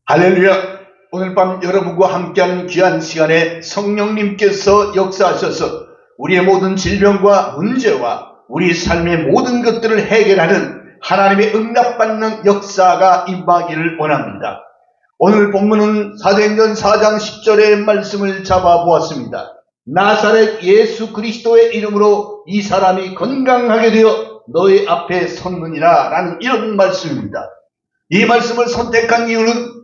할렐루야! 오늘 밤 여러분과 함께하는 귀한 시간에 성령님께서 역사하셔서 우리의 모든 질병과 문제와 우리 삶의 모든 것들을 해결하는 하나님의 응답받는 역사가 임하기를 원합니다. 오늘 본문은 사도행전 4장 10절의 말씀을 잡아보았습니다. 나사렛 예수 그리스도의 이름으로 이 사람이 건강하게 되어 너희 앞에 섰느니라 라는 이런 말씀입니다. 이 말씀을 선택한 이유는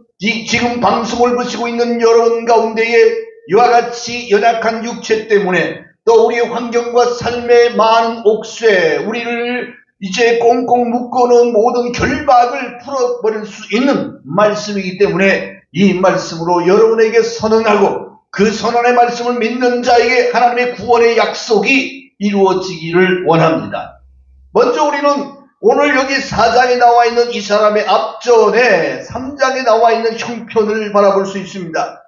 지금 방송을 보시고 있는 여러분 가운데에 이와 같이 연약한 육체 때문에 또 우리의 환경과 삶의 많은 옥쇠, 우리를 이제 꽁꽁 묶어놓은 모든 결박을 풀어버릴 수 있는 말씀이기 때문에 이 말씀으로 여러분에게 선언하고 그 선언의 말씀을 믿는 자에게 하나님의 구원의 약속이 이루어지기를 원합니다. 먼저 우리는 오늘 여기 4장에 나와 있는 이 사람의 앞전에 3장에 나와 있는 형편을 바라볼 수 있습니다.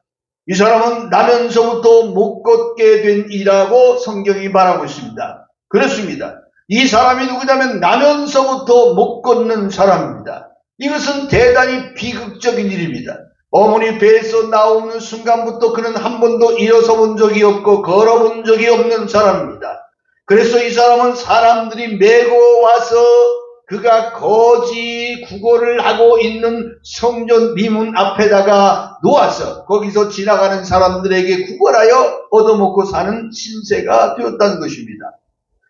이 사람은 나면서부터 못 걷게 된 이라고 성경이 말하고 있습니다. 그렇습니다. 이 사람이 누구냐면 나면서부터 못 걷는 사람입니다. 이것은 대단히 비극적인 일입니다. 어머니 배에서 나오는 순간부터 그는 한 번도 일어서 본 적이 없고 걸어본 적이 없는 사람입니다. 그래서 이 사람은 사람들이 메고 와서 그가 거지 구걸을 하고 있는 성전 미문 앞에다가 놓아서 거기서 지나가는 사람들에게 구걸하여 얻어먹고 사는 신세가 되었다는 것입니다.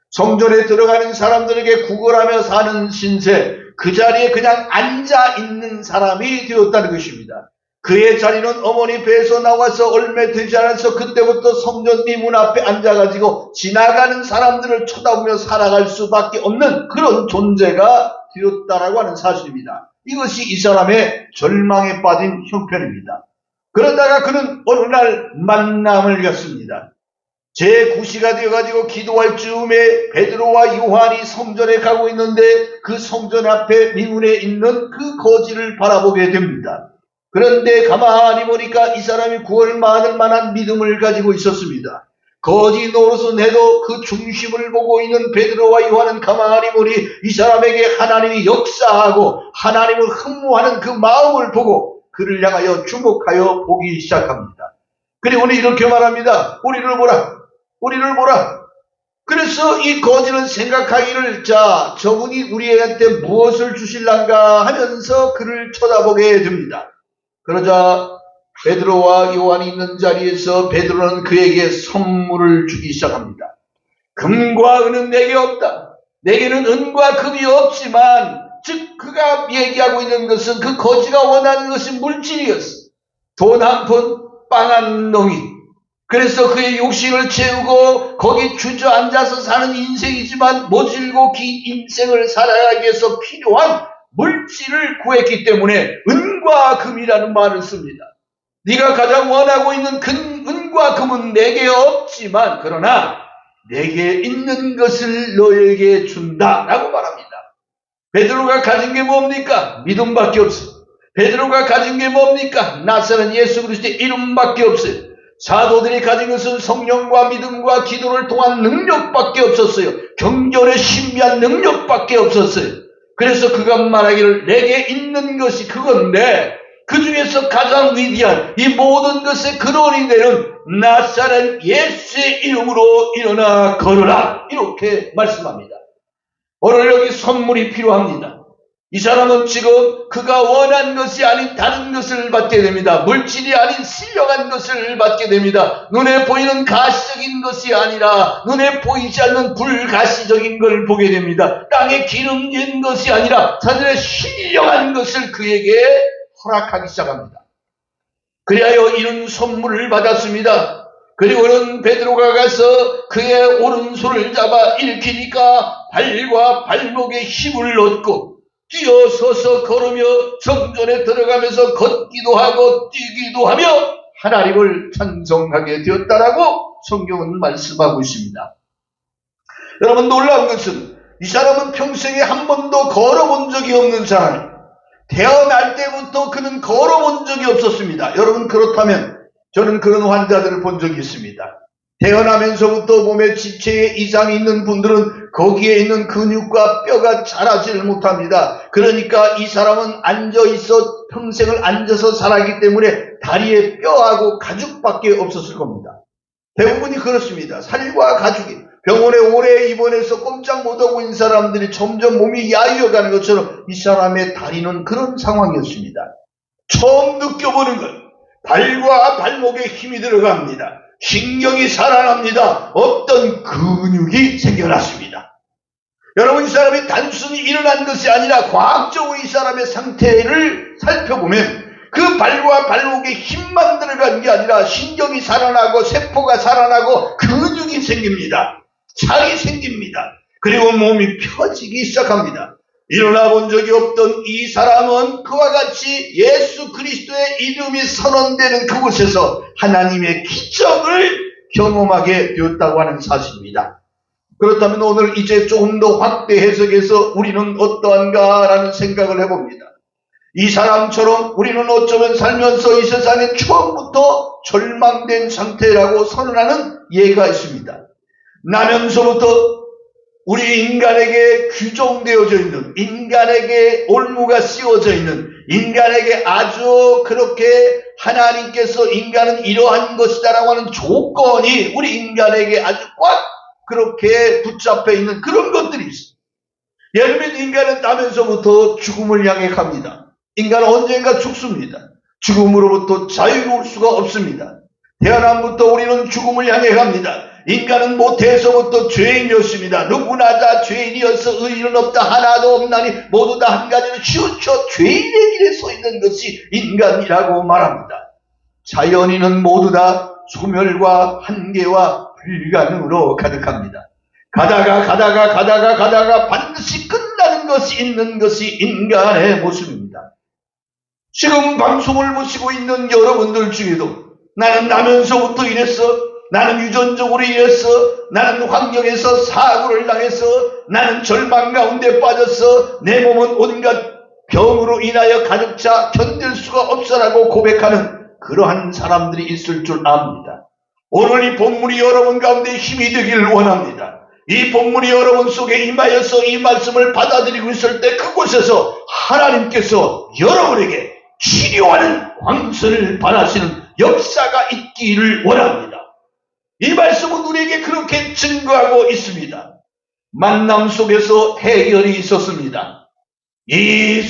성전에 들어가는 사람들에게 구걸하며 사는 신세, 그 자리에 그냥 앉아 있는 사람이 되었다는 것입니다. 그의 자리는 어머니 배에서 나와서 얼마 되지 않아서 그때부터 성전 미문 앞에 앉아가지고 지나가는 사람들을 쳐다보며 살아갈 수밖에 없는 그런 존재가 되었다라고 하는 사실입니다. 이것이 이 사람의 절망에 빠진 형편입니다. 그러다가 그는 어느 날 만남을 갖습니다. 제9시가 되어가지고 기도할 즈음에 베드로와 요한이 성전에 가고 있는데 그 성전 앞에 미문에 있는 그 거지를 바라보게 됩니다. 그런데 가만히 보니까 이 사람이 구원을 받을 만한 믿음을 가지고 있었습니다. 거지 노릇은 해도 그 중심을 보고 있는 베드로와 요한은 가만히 보니 이 사람에게 하나님이 역사하고 하나님을 흠모하는 그 마음을 보고 그를 향하여 주목하여 보기 시작합니다. 그리고는 이렇게 말합니다. 우리를 보라. 그래서 이 거지는 생각하기를 저분이 우리한테 무엇을 주실란가 하면서 그를 쳐다보게 됩니다. 그러자 베드로와 요한이 있는 자리에서 베드로는 그에게 선물을 주기 시작합니다. 금과 은은 내게 없다. 내게는 은과 금이 없지만, 즉 그가 얘기하고 있는 것은 그 거지가 원하는 것은 물질이었어. 돈 한 푼, 빵 한 덩이. 그래서 그의 욕심을 채우고 거기 주저앉아서 사는 인생이지만 모질고 긴 인생을 살아가기 위해서 필요한 물질을 구했기 때문에 은과 금이라는 말을 씁니다. 네가 가장 원하고 있는 은과 금은 내게 없지만 그러나 내게 있는 것을 너에게 준다라고 말합니다. 베드로가 가진 게 뭡니까? 믿음밖에 없어요. 베드로가 가진 게 뭡니까? 나사렛 예수 그리스도의 이름밖에 없어요. 사도들이 가진 것은 성령과 믿음과 기도를 통한 능력밖에 없었어요. 경전의 신비한 능력밖에 없었어요. 그래서 그가 말하기를 내게 있는 것이 그건데 그 중에서 가장 위대한 이 모든 것의 근원이 되는 나사렛 예수의 이름으로 일어나 걸어라 이렇게 말씀합니다. 오늘 여기 선물이 필요합니다. 이 사람은 지금 그가 원한 것이 아닌 다른 것을 받게 됩니다. 물질이 아닌 신령한 것을 받게 됩니다. 눈에 보이는 가시적인 것이 아니라 눈에 보이지 않는 불가시적인 걸 보게 됩니다. 땅에 기름진 것이 아니라 사실은 신령한 것을 그에게 허락하기 시작합니다. 그리하여 이런 선물을 받았습니다. 그리고는 베드로가 가서 그의 오른손을 잡아 일으키니까 발과 발목에 힘을 얻고 뛰어서서 걸으며 성전에 들어가면서 걷기도 하고 뛰기도 하며 하나님을 찬송하게 되었다라고 성경은 말씀하고 있습니다. 여러분 놀라운 것은 이 사람은 평생에 한 번도 걸어본 적이 없는 사람이에요. 태어날 때부터 그는 걸어본 적이 없었습니다. 여러분 그렇다면 저는 그런 환자들을 본 적이 있습니다. 태어나면서부터 몸에 지체에 이상이 있는 분들은 거기에 있는 근육과 뼈가 자라지를 못합니다. 그러니까 이 사람은 앉아있어 평생을 앉아서 살았기 때문에 다리에 뼈하고 가죽밖에 없었을 겁니다. 대부분이 그렇습니다. 살과 가죽이 병원에 오래 입원해서 꼼짝 못하고 있는 사람들이 점점 몸이 야위어가는 것처럼 이 사람의 다리는 그런 상황이었습니다. 처음 느껴보는 것, 발과 발목에 힘이 들어갑니다. 신경이 살아납니다. 어떤 근육이 생겨났습니다. 여러분, 이 사람이 단순히 일어난 것이 아니라 과학적으로 이 사람의 상태를 살펴보면 그 발과 발목에 힘만 들어간 게 아니라 신경이 살아나고 세포가 살아나고 근육이 생깁니다. 살이 생깁니다. 그리고 몸이 펴지기 시작합니다. 일어나 본 적이 없던 이 사람은 그와 같이 예수 그리스도의 이름이 선언되는 그곳에서 하나님의 기적을 경험하게 되었다고 하는 사실입니다. 그렇다면 오늘 이제 조금 더 확대 해석해서 우리는 어떠한가라는 생각을 해봅니다. 이 사람처럼 우리는 어쩌면 살면서 이 세상에 처음부터 절망된 상태라고 선언하는 예가 있습니다. 나면서부터 우리 인간에게 규정되어져 있는, 인간에게 올무가 씌워져 있는, 인간에게 아주 그렇게 하나님께서 인간은 이러한 것이다라고 하는 조건이 우리 인간에게 아주 꽉 그렇게 붙잡혀 있는 그런 것들이 있어요. 예를 들면 인간은 나면서부터 죽음을 향해 갑니다. 인간은 언젠가 죽습니다. 죽음으로부터 자유로울 수가 없습니다. 태어남부터 우리는 죽음을 향해 갑니다. 인간은 모태에서부터 죄인이었습니다. 누구나 다 죄인이어서 의인은 없다 하나도 없나니 모두 다 한 가지로 치우쳐 죄인의 길에 서 있는 것이 인간이라고 말합니다. 자연인은 모두 다 소멸과 한계와 불가능으로 가득합니다. 가다가 반드시 끝나는 것이 있는 것이 인간의 모습입니다. 지금 방송을 보시고 있는 여러분들 중에도 나는 나면서부터 이랬어, 나는 유전적으로 이랬어, 나는 환경에서 사고를 당해서, 나는 절망 가운데 빠졌어, 내 몸은 온갖 병으로 인하여 가득 차 견딜 수가 없어라고 고백하는 그러한 사람들이 있을 줄 압니다. 오늘 이 본문이 여러분 가운데 힘이 되기를 원합니다. 이 본문이 여러분 속에 임하여서 이 말씀을 받아들이고 있을 때 그곳에서 하나님께서 여러분에게 치료하는 광선을 발하시는 역사가 있기를 원합니다. 이 말씀은 우리에게 그렇게 증거하고 있습니다. 만남 속에서 해결이 있었습니다. 이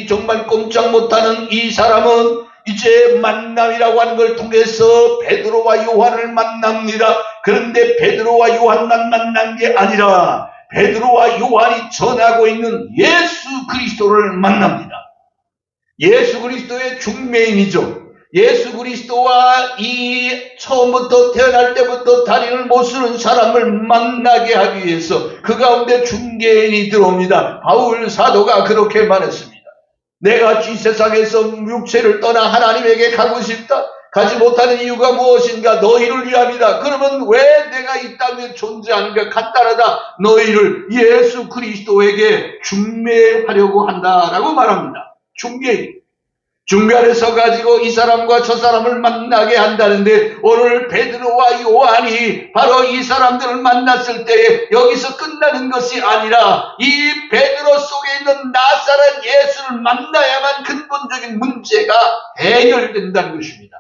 정말 꼼짝 못하는 이 사람은 이제 만남이라고 하는 걸 통해서 베드로와 요한을 만납니다. 그런데 베드로와 요한만 만난 게 아니라 베드로와 요한이 전하고 있는 예수 그리스도를 만납니다. 예수 그리스도의 중매인이죠. 예수 그리스도와 이 처음부터 태어날 때부터 다리를 못 쓰는 사람을 만나게 하기 위해서 그 가운데 중개인이 들어옵니다. 바울 사도가 그렇게 말했습니다. 내가 이 세상에서 육체를 떠나 하나님에게 가고 싶다. 가지 못하는 이유가 무엇인가? 너희를 위함이다. 그러면 왜 내가 이 땅에 존재하는가? 간단하다. 너희를 예수 그리스도에게 중매하려고 한다라고 말합니다. 중매 안에 서가지고 이 사람과 저 사람을 만나게 한다는데 오늘 베드로와 요한이 바로 이 사람들을 만났을 때에 여기서 끝나는 것이 아니라 이 베드로 속에 있는 나사렛 예수를 만나야만 근본적인 문제가 해결된다는 것입니다.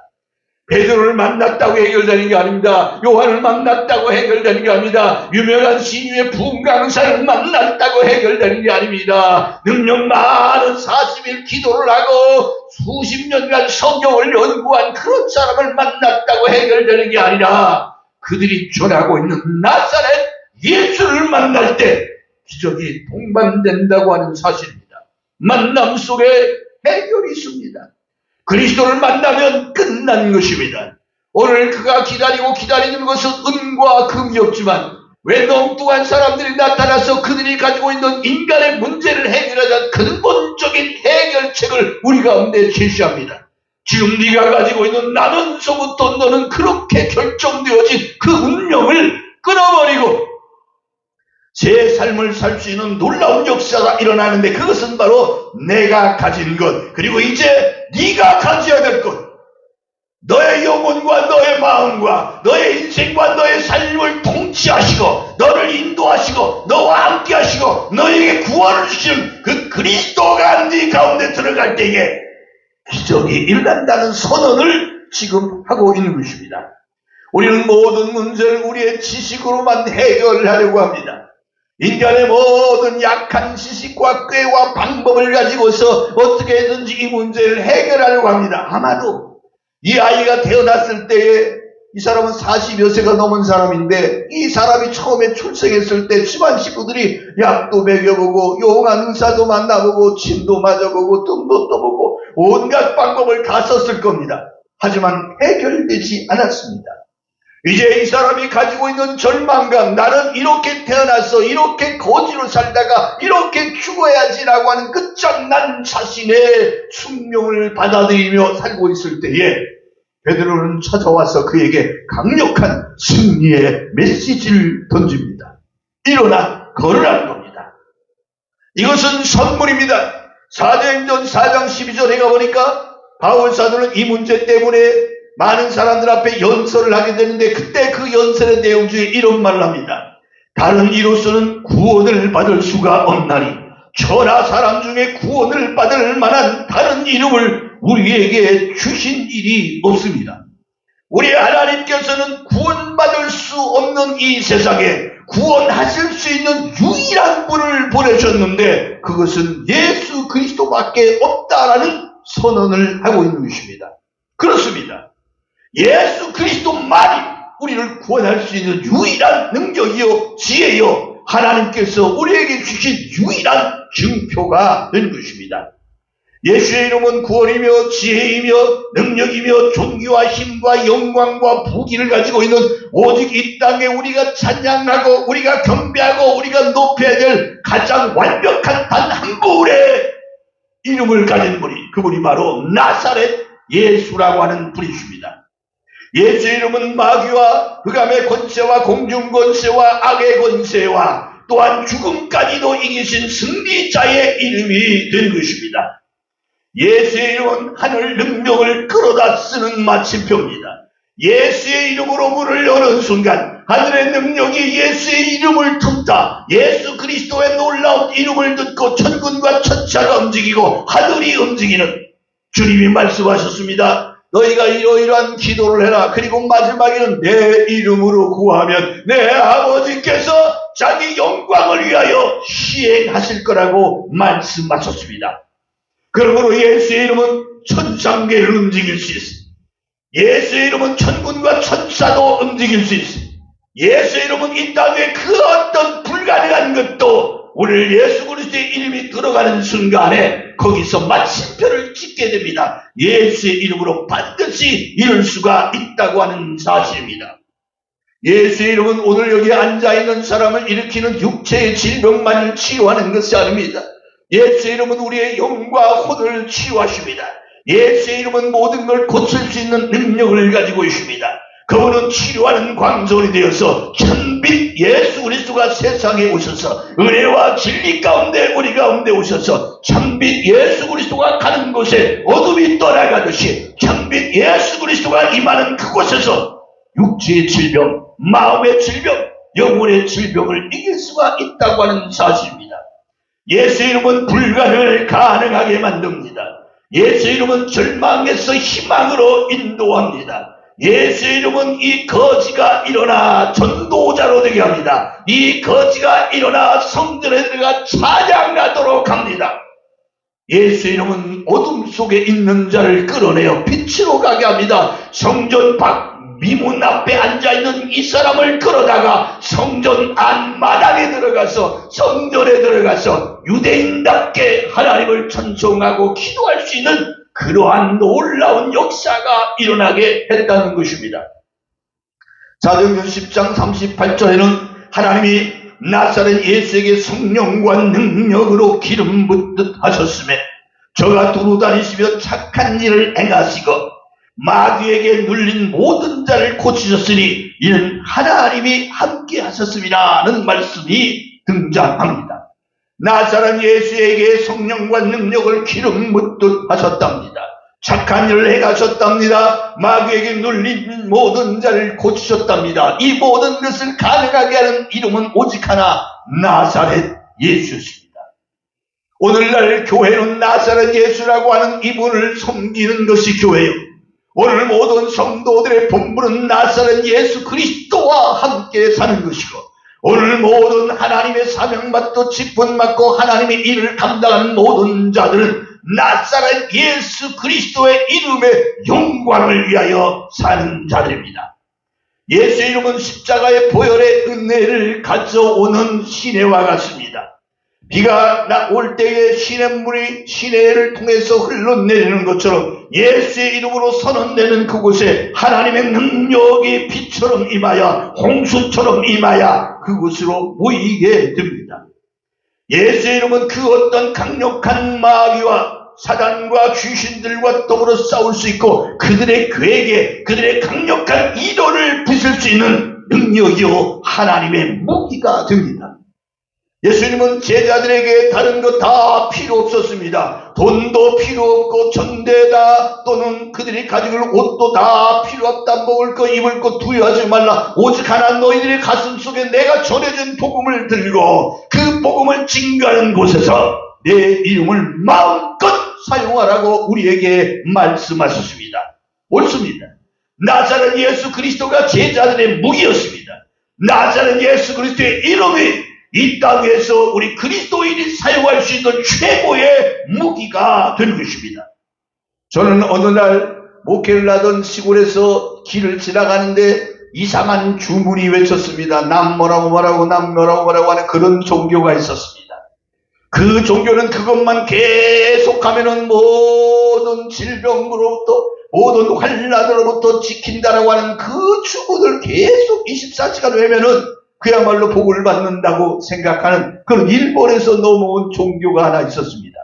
베드로를 만났다고 해결되는 게 아닙니다. 요한을 만났다고 해결되는 게 아닙니다. 유명한 신유의 부흥강사를 만났다고 해결되는 게 아닙니다. 능력 많은 40일 기도를 하고 수십 년간 성경을 연구한 그런 사람을 만났다고 해결되는 게 아니라 그들이 전하고 있는 나사렛 예수를 만날 때 기적이 동반된다고 하는 사실입니다. 만남 속에 해결이 있습니다. 그리스도를 만나면 끝난 것입니다. 오늘 그가 기다리는 것은 은과 금이었지만 왜 엉뚱한 사람들이 나타나서 그들이 가지고 있는 인간의 문제를 해결하자 근본적인 해결책을 우리 가운데 제시합니다. 지금 네가 가지고 있는 나면서부터 너는 그렇게 결정되어진 그 운명을 끊어버리고 새 삶을 살 수 있는 놀라운 역사가 일어나는데 그것은 바로 내가 가진 것, 그리고 이제 네가 가져야 될 것, 너의 영혼과 너의 마음과 너의 인생과 너의 삶을 통치하시고 너를 인도하시고 너와 함께 하시고 너에게 구원을 주신 그 그리스도가 네 가운데 들어갈 때에 기적이 일어난다는 선언을 지금 하고 있는 것입니다. 우리는 모든 문제를 우리의 지식으로만 해결하려고 합니다. 인간의 모든 약한 지식과 꾀와 방법을 가지고서 어떻게든지 이 문제를 해결하려고 합니다. 아마도 이 아이가 태어났을 때에 이 사람은 40여 세가 넘은 사람인데 이 사람이 처음에 출생했을 때 집안 식구들이 약도 먹여보고 용한 의사도 만나보고 침도 맞아보고 뜸도 떠보고 온갖 방법을 다 썼을 겁니다. 하지만 해결되지 않았습니다. 이제 이 사람이 가지고 있는 절망감, 나는 이렇게 태어나서 이렇게 거지로 살다가 이렇게 죽어야지라고 하는 끝장난 자신의 숙명을 받아들이며 살고 있을 때에 베드로는 찾아와서 그에게 강력한 승리의 메시지를 던집니다. 일어나 걸으라는 겁니다. 이것은 선물입니다. 사도행전 4장 12절에 가보니까 바울 사도는 이 문제 때문에 많은 사람들 앞에 연설을 하게 되는데 그때 그 연설의 내용 중에 이런 말을 합니다. 다른 이로서는 구원을 받을 수가 없나니 천하 사람 중에 구원을 받을 만한 다른 이름을 우리에게 주신 일이 없습니다. 우리 하나님께서는 구원받을 수 없는 이 세상에 구원하실 수 있는 유일한 분을 보내셨는데 그것은 예수 그리스도밖에 없다라는 선언을 하고 있는 것입니다. 그렇습니다. 예수 그리스도만이 우리를 구원할 수 있는 유일한 능력이요 지혜요 하나님께서 우리에게 주신 유일한 증표가 된 것입니다. 예수의 이름은 구원이며 지혜이며 능력이며 존귀와 힘과 영광과 부귀를 가지고 있는 오직 이 땅에 우리가 찬양하고 우리가 경배하고 우리가 높여야 될 가장 완벽한 단 한 분의 이름을 가진 분이 그분이 바로 나사렛 예수라고 하는 분이십니다. 예수의 이름은 마귀와 흑암의 권세와 공중 권세와 악의 권세와 또한 죽음까지도 이기신 승리자의 이름이 된 것입니다. 예수의 이름은 하늘 능력을 끌어다 쓰는 마침표입니다. 예수의 이름으로 문을 여는 순간 하늘의 능력이 예수의 이름을 tum다 예수 그리스도의 놀라운 이름을 듣고 천군과 천사가 움직이고 하늘이 움직이는 주님이 말씀하셨습니다. 너희가 이러이러한 기도를 해라. 그리고 마지막에는 내 이름으로 구하면 내 아버지께서 자기 영광을 위하여 시행하실 거라고 말씀하셨습니다. 그러므로 예수의 이름은 천상계를 움직일 수 있습니다. 예수의 이름은 천군과 천사도 움직일 수 있습니다. 예수의 이름은 이 땅에 그 어떤 불가능한 것도 오늘 예수 그리스도의 이름이 들어가는 순간에 거기서 마침표를 찍게 됩니다. 예수의 이름으로 반드시 이룰 수가 있다고 하는 사실입니다. 예수의 이름은 오늘 여기 앉아있는 사람을 일으키는 육체의 질병만을 치유하는 것이 아닙니다. 예수의 이름은 우리의 영과 혼을 치유하십니다. 예수의 이름은 모든 걸 고칠 수 있는 능력을 가지고 있습니다. 그분은 치료하는 광선이 되어서 천빛 예수 그리스도가 세상에 오셔서 은혜와 진리 가운데 우리 가운데 오셔서 천빛 예수 그리스도가 가는 곳에 어둠이 떠나가듯이 천빛 예수 그리스도가 임하는 그곳에서 육체의 질병, 마음의 질병, 영혼의 질병을 이길 수가 있다고 하는 사실입니다. 예수의 이름은 불가능을 가능하게 만듭니다. 예수의 이름은 절망에서 희망으로 인도합니다. 예수의 이름은 이 거지가 일어나 전도자로 되게 합니다. 이 거지가 일어나 성전에 들어가 찬양하도록 합니다. 예수의 이름은 어둠 속에 있는 자를 끌어내어 빛으로 가게 합니다. 성전 밖 미문 앞에 앉아있는 이 사람을 끌어다가 성전 안마당에 들어가서 성전에 들어가서 유대인답게 하나님을 찬송하고 기도할 수 있는 그러한 놀라운 역사가 일어나게 했다는 것입니다. 사도행전 10장 38절에는 하나님이 나사렛 예수에게 성령과 능력으로 기름 붓듯 하셨으며 저가 두루 다니시며 착한 일을 행하시고 마귀에게 눌린 모든 자를 고치셨으니 이는 하나님이 함께 하셨음이라는 말씀이 등장합니다. 나사렛 예수에게 성령과 능력을 기름 붓듯 하셨답니다. 착한 일을 행하셨답니다. 마귀에게 눌린 모든 자를 고치셨답니다. 이 모든 것을 가능하게 하는 이름은 오직 하나, 나사렛 예수였습니다. 오늘날 교회는 나사렛 예수라고 하는 이분을 섬기는 것이 교회요, 오늘 모든 성도들의 본분은 나사렛 예수 그리스도와 함께 사는 것이고, 오늘 모든 하나님의 사명받고 직분받고 하나님의 일을 감당하는 모든 자들은 나사렛 예수 그리스도의 이름의 영광을 위하여 사는 자들입니다. 예수 이름은 십자가의 보혈의 은혜를 가져오는 시내와 같습니다. 비가 올 때에 시냇물이 시내를 통해서 흘러내리는 것처럼 예수의 이름으로 선언되는 그곳에 하나님의 능력이 비처럼 임하여 홍수처럼 임하여 그곳으로 모이게 됩니다. 예수의 이름은 그 어떤 강력한 마귀와 사단과 귀신들과 더불어 싸울 수 있고 그들의 괴계, 그들의 강력한 이론을 부술 수 있는 능력이요 하나님의 무기가 됩니다. 예수님은 제자들에게 다른 거 다 필요 없었습니다. 돈도 필요 없고 전대다 또는 그들이 가지고 있는 옷도 다 필요 없다. 먹을 거 입을 거 두려워하지 말라. 오직 하나 너희들의 가슴 속에 내가 전해준 복음을 들고 그 복음을 증거하는 곳에서 내 이름을 마음껏 사용하라고 우리에게 말씀하셨습니다. 옳습니다. 나사렛 예수 그리스도가 제자들의 무기였습니다. 나사렛 예수 그리스도의 이름이 이 땅에서 우리 그리스도인이 사용할 수 있는 최고의 무기가 된 것입니다. 저는 어느 날 목회를 하던 시골에서 길을 지나가는데 이상한 주문이 외쳤습니다. 남 뭐라고 하는 그런 종교가 있었습니다. 그 종교는 그것만 계속하면은 모든 질병으로부터 모든 환난으로부터 지킨다라고 하는 그 주문을 계속 24시간 외면은 그야말로 복을 받는다고 생각하는 그런 일본에서 넘어온 종교가 하나 있었습니다.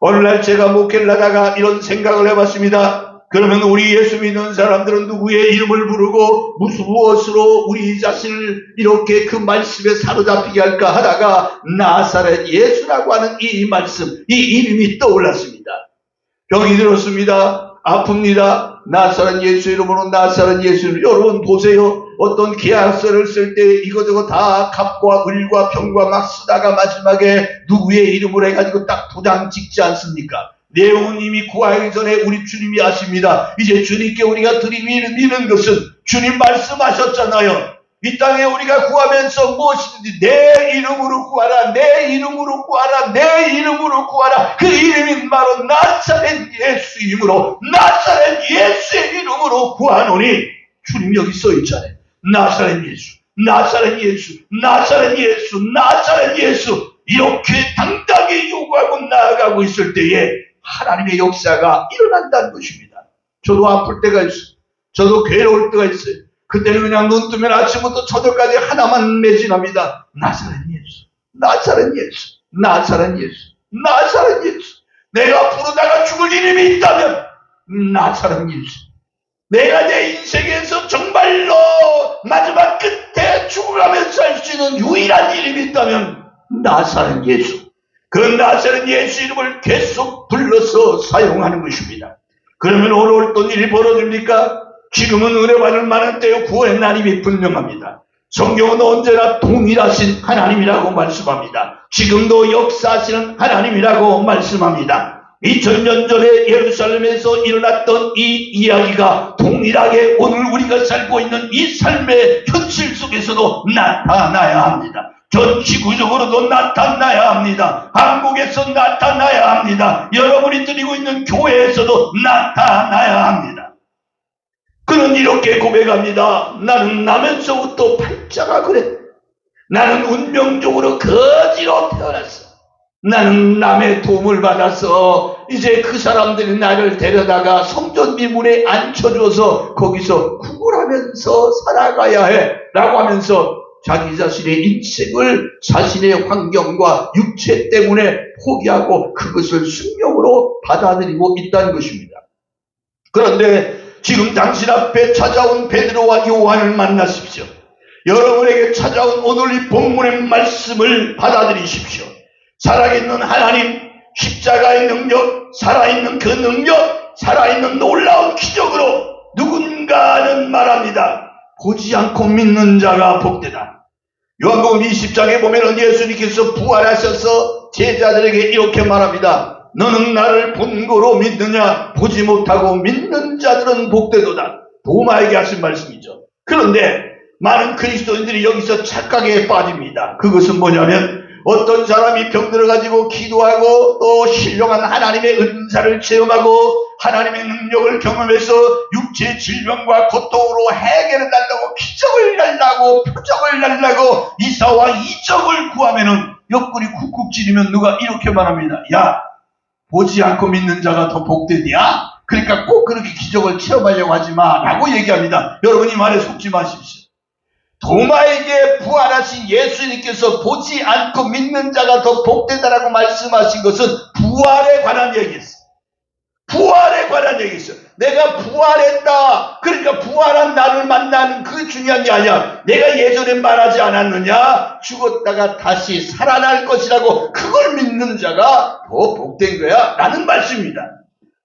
어느 날 제가 목회를 하다가 이런 생각을 해봤습니다. 그러면 우리 예수 믿는 사람들은 누구의 이름을 부르고 무엇으로 우리 자신을 이렇게 그 말씀에 사로잡히게 할까 하다가 나사렛 예수라고 하는 이 말씀, 이 이름이 떠올랐습니다. 병이 들었습니다. 아픕니다. 나사렛 예수 이름으로 나사렛 예수. 여러분 보세요. 어떤 계약서를 쓸 때 이거저거 다 값과 을과 병과 막 쓰다가 마지막에 누구의 이름으로 해가지고 딱 도장 찍지 않습니까? 내용은 이미 구하기 전에 우리 주님이 아십니다. 이제 주님께 우리가 드리는 것은 주님 말씀하셨잖아요. 이 땅에 우리가 구하면서 무엇이든지 내 이름으로 구하라, 내 이름으로 구하라, 내 이름으로 구하라. 그 이름이 바로 나사렛 예수 이름으로, 나사렛 예수의 이름으로 구하노니 주님 여기 써있잖아요. 나사렛 예수, 나사렛 예수, 나사렛 예수, 나사렛 예수. 이렇게 당당히 요구하고 나아가고 있을 때에 하나님의 역사가 일어난다는 것입니다. 저도 아플 때가 있어요. 저도 괴로울 때가 있어요. 그때는 그냥 눈 뜨면 아침부터 저녁까지 하나만 매진합니다. 나사렛 예수, 나사렛 예수, 나사렛 예수, 나사렛 예수. 내가 부르다가 죽을 이름이 있다면 나사렛 예수. 내가 내 인생에서 정말로 마지막 끝에 죽어가면서 할 수 있는 유일한 이름이 있다면 나사렛 예수. 그 나사렛 예수 이름을 계속 불러서 사용하는 것입니다. 그러면 오늘 어떤 일이 벌어집니까? 지금은 은혜 받을 만한 때요, 구원의 날임이 분명합니다. 성경은 언제나 동일하신 하나님이라고 말씀합니다. 지금도 역사하시는 하나님이라고 말씀합니다. 2000년 전에 예루살렘에서 일어났던 이 이야기가 동일하게 오늘 우리가 살고 있는 이 삶의 현실 속에서도 나타나야 합니다. 전 지구적으로도 나타나야 합니다. 한국에서 나타나야 합니다. 여러분이 드리고 있는 교회에서도 나타나야 합니다. 그는 이렇게 고백합니다. 나는 나면서부터 팔자가 그래. 나는 운명적으로 거지로 태어났어. 나는 남의 도움을 받아서 이제 그 사람들이 나를 데려다가 성전 미문에 앉혀줘서 거기서 구걸하면서 살아가야 해 라고 하면서 자기 자신의 인생을 자신의 환경과 육체 때문에 포기하고 그것을 숙명으로 받아들이고 있다는 것입니다. 그런데 지금 당신 앞에 찾아온 베드로와 요한을 만나십시오. 여러분에게 찾아온 오늘 이 본문의 말씀을 받아들이십시오. 살아있는 하나님, 십자가의 능력, 살아있는 그 능력, 살아있는 놀라운 기적으로 누군가는 말합니다. 보지 않고 믿는 자가 복되다. 요한복음 20장에 보면 예수님께서 부활하셔서 제자들에게 이렇게 말합니다. 너는 나를 본고로 믿느냐? 보지 못하고 믿는 자들은 복되도다. 도마에게 하신 말씀이죠. 그런데 많은 그리스도인들이 여기서 착각에 빠집니다. 그것은 뭐냐면 어떤 사람이 병들어 가지고 기도하고 또 신령한 하나님의 은사를 체험하고 하나님의 능력을 경험해서 육체의 질병과 고통으로 해결을 달라고 기적을 달라고 표적을 달라고 이사와 이적을 구하면은 옆구리 쿡쿡 찌르면 누가 이렇게 말합니다. 야, 보지 않고 믿는 자가 더 복되냐? 그러니까 꼭 그렇게 기적을 체험하려고 하지 마 라고 얘기합니다. 여러분 이 말에 속지 마십시오. 도마에게 부활하신 예수님께서 보지 않고 믿는 자가 더 복되다라고 말씀하신 것은 부활에 관한 얘기였어요. 부활에 관한 얘기였어요. 내가 부활했다. 그러니까 부활한 나를 만나는 그 중요한 게 아니야. 내가 예전에 말하지 않았느냐? 죽었다가 다시 살아날 것이라고 그걸 믿는 자가 더 복된 거야 라는 말씀입니다.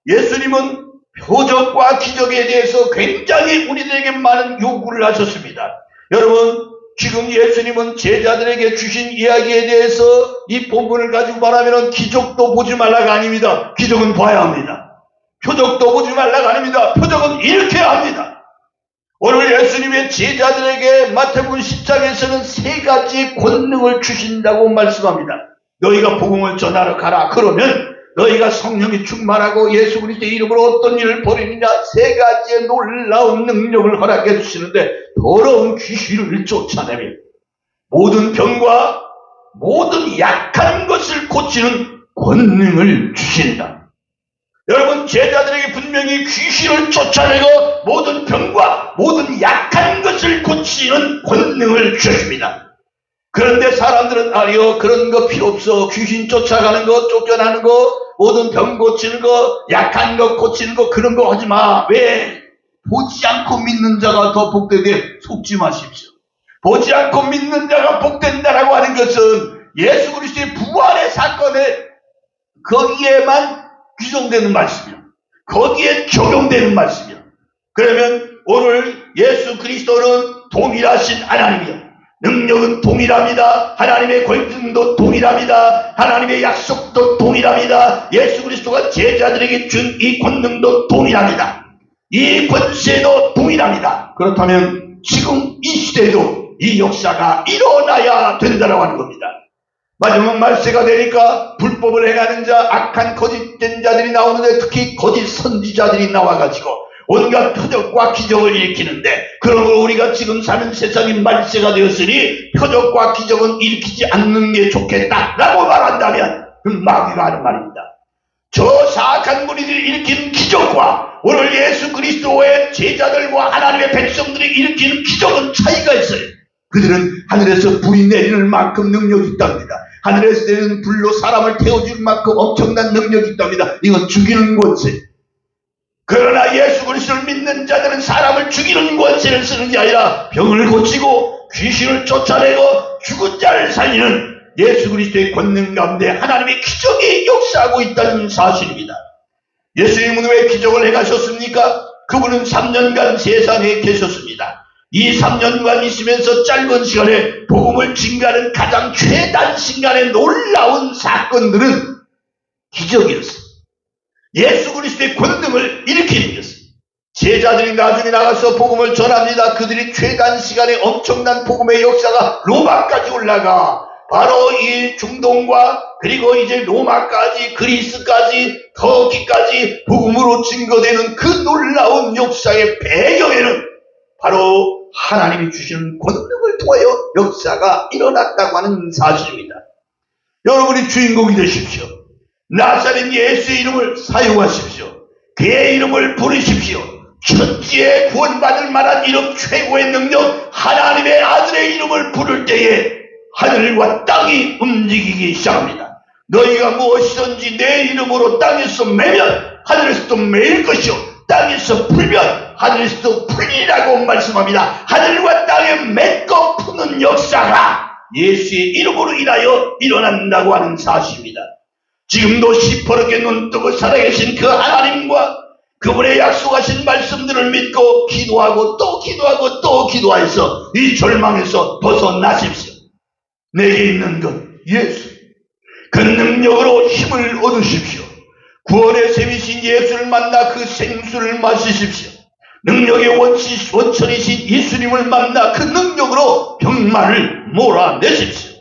예수님은 표적과 기적에 대해서 굉장히 우리들에게 많은 요구를 하셨습니다. 여러분, 지금 예수님은 제자들에게 주신 이야기에 대해서 이 본문을 가지고 말하면 기적도 보지 말라가 아닙니다. 기적은 봐야 합니다. 표적도 보지 말라가 아닙니다. 표적은 일으켜야 합니다. 오늘 예수님의 제자들에게 마태복음 10장에서는 세 가지 권능을 주신다고 말씀합니다. 너희가 복음을 전하러 가라. 그러면 너희가 성령이 충만하고 예수 그리스도의 이름으로 어떤 일을 벌이느냐? 세 가지의 놀라운 능력을 허락해 주시는데 더러운 귀신을 쫓아내며 모든 병과 모든 약한 것을 고치는 권능을 주신다. 여러분, 제자들에게 분명히 귀신을 쫓아내고 모든 병과 모든 약한 것을 고치는 권능을 주십니다. 그런데 사람들은 아니요, 그런 거 필요 없어. 귀신 쫓아가는 거, 쫓겨나는 거, 모든 병 고치는 거, 약한 거 고치는 거, 그런 거 하지 마. 왜? 보지 않고 믿는 자가 더 복되게 속지 마십시오. 보지 않고 믿는 자가 복된다라고 하는 것은 예수 그리스도의 부활의 사건에 거기에만 규정되는 말씀이야. 거기에 적용되는 말씀이야. 그러면 오늘 예수 그리스도는 동일하신 하나님이야. 능력은 동일합니다. 하나님의 권능도 동일합니다. 하나님의 약속도 동일합니다. 예수 그리스도가 제자들에게 준 이 권능도 동일합니다. 이 권세도 동일합니다. 그렇다면 지금 이 시대에도 이 역사가 일어나야 된다고 하는 겁니다. 마지막 말세가 되니까 불법을 행하는 자, 악한 거짓된 자들이 나오는데 특히 거짓 선지자들이 나와가지고 온갖 표적과 기적을 일으키는데 그런 걸 우리가 지금 사는 세상이 말세가 되었으니 표적과 기적은 일으키지 않는 게 좋겠다라고 말한다면 그건 마귀가 하는 말입니다. 저 사악한 무리들이 일으키는 기적과 오늘 예수 그리스도의 제자들과 하나님의 백성들이 일으키는 기적은 차이가 있어요. 그들은 하늘에서 불이 내리는 만큼 능력이 있답니다. 하늘에서 내리는 불로 사람을 태워줄 만큼 엄청난 능력이 있답니다. 이건 죽이는 권세. 그러나 예수 그리스도를 믿는 자들은 사람을 죽이는 권세를 쓰는 게 아니라 병을 고치고 귀신을 쫓아내고 죽은 자를 살리는 예수 그리스도의 권능 가운데 하나님의 기적이 역사하고 있다는 사실입니다. 예수님은 왜 기적을 행하셨습니까? 그분은 3년간 세상에 계셨습니다. 이 3년간 있으면서 짧은 시간에 복음을 증가하는 가장 최단시간에 놀라운 사건들은 기적이었습니다. 예수 그리스도의 권능을 일으키는 것입니다. 제자들이 나중에 나가서 복음을 전합니다. 그들이 최단 시간에 엄청난 복음의 역사가 로마까지 올라가 바로 이 중동과 그리고 이제 로마까지 그리스까지 터키까지 복음으로 증거되는 그 놀라운 역사의 배경에는 바로 하나님이 주시는 권능을 통하여 역사가 일어났다고 하는 사실입니다. 여러분이 주인공이 되십시오. 나사렛 예수의 이름을 사용하십시오. 그의 이름을 부르십시오. 천지에 구원받을 만한 이름, 최고의 능력, 하나님의 아들의 이름을 부를 때에 하늘과 땅이 움직이기 시작합니다. 너희가 무엇이든지 내 이름으로 땅에서 매면 하늘에서도 매일 것이요 땅에서 풀면 하늘에서도 풀리라고 말씀합니다. 하늘과 땅에 맺고 푸는 역사가 예수의 이름으로 인하여 일어난다고 하는 사실입니다. 지금도 시퍼렇게 눈뜨고 살아계신 그 하나님과 그분의 약속하신 말씀들을 믿고 기도하고 또 기도하고 또 기도하여서 이 절망에서 벗어나십시오. 내게 있는 것 예수, 그 능력으로 힘을 얻으십시오. 구원의 셈이신 예수를 만나 그 생수를 마시십시오. 능력의 원천이신 예수님을 만나 그 능력으로 병만을 몰아내십시오.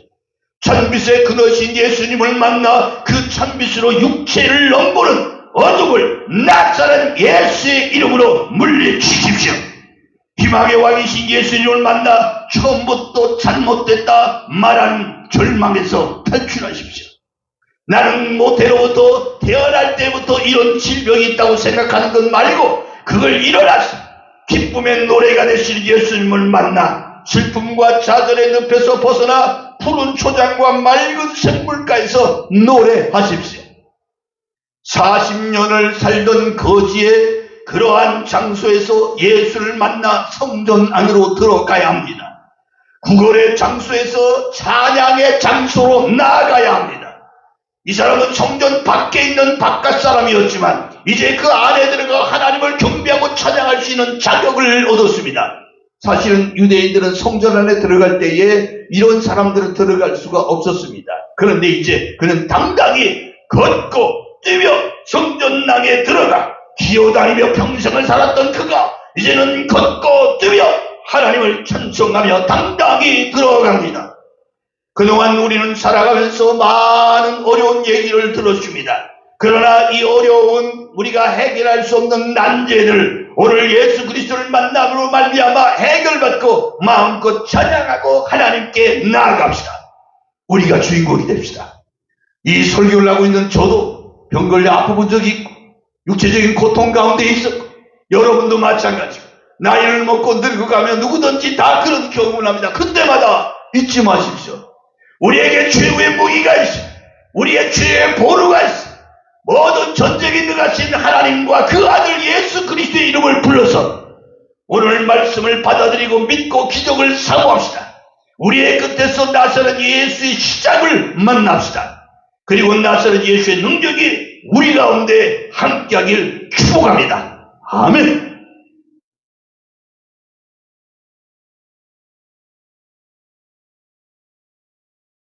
찬빛의 그너신 예수님을 만나 그 찬빛으로 육체를 넘보는 어둠을 나사렛 예수의 이름으로 물리치십시오. 희망의 왕이신 예수님을 만나 처음부터 잘못됐다 말하는 절망에서 탈출하십시오. 나는 모태로부터 태어날 때부터 이런 질병이 있다고 생각하는 것 말고 그걸 일어나서 기쁨의 노래가 되시는 예수님을 만나 슬픔과 좌절의 늪에서 벗어나 푸른 초장과 맑은 샘물가에서 노래하십시오. 40년을 살던 거지의 그러한 장소에서 예수를 만나 성전 안으로 들어가야 합니다. 구걸의 장소에서 찬양의 장소로 나아가야 합니다. 이 사람은 성전 밖에 있는 바깥 사람이었지만 이제 그 안에 들어가 하나님을 경배하고 찬양할 수 있는 자격을 얻었습니다. 사실은 유대인들은 성전 안에 들어갈 때에 이런 사람들은 들어갈 수가 없었습니다. 그런데 이제 그는 당당히 걷고 뛰며 성전낭에 들어가 기어다니며 평생을 살았던 그가 이제는 걷고 뛰며 하나님을 찬송하며 당당히 들어갑니다. 그동안 우리는 살아가면서 많은 어려운 얘기를 들었습니다. 그러나 이 어려운 우리가 해결할 수 없는 난제들 오늘 예수 그리스도를 만남으로 말미암아 해결받고 마음껏 찬양하고 하나님께 나아갑시다. 우리가 주인공이 됩시다. 이 설교를 하고 있는 저도 병 걸려 아파본 적이 있고 육체적인 고통 가운데 있었고 여러분도 마찬가지고 나이를 먹고 늙어가면 누구든지 다 그런 경험을 합니다. 그때마다 잊지 마십시오. 우리에게 최후의 무기가 있어. 우리의 최후의 보루가 있어. 모든 전쟁에 능하신 하나님과 그 아들 예수 그리스도의 이름을 불러서 오늘 말씀을 받아들이고 믿고 기적을 사모합시다. 우리의 끝에서 나사렛 예수의 시작을 만납시다. 그리고 나사렛 예수의 능력이 우리 가운데 함께하길 축복합니다. 아멘.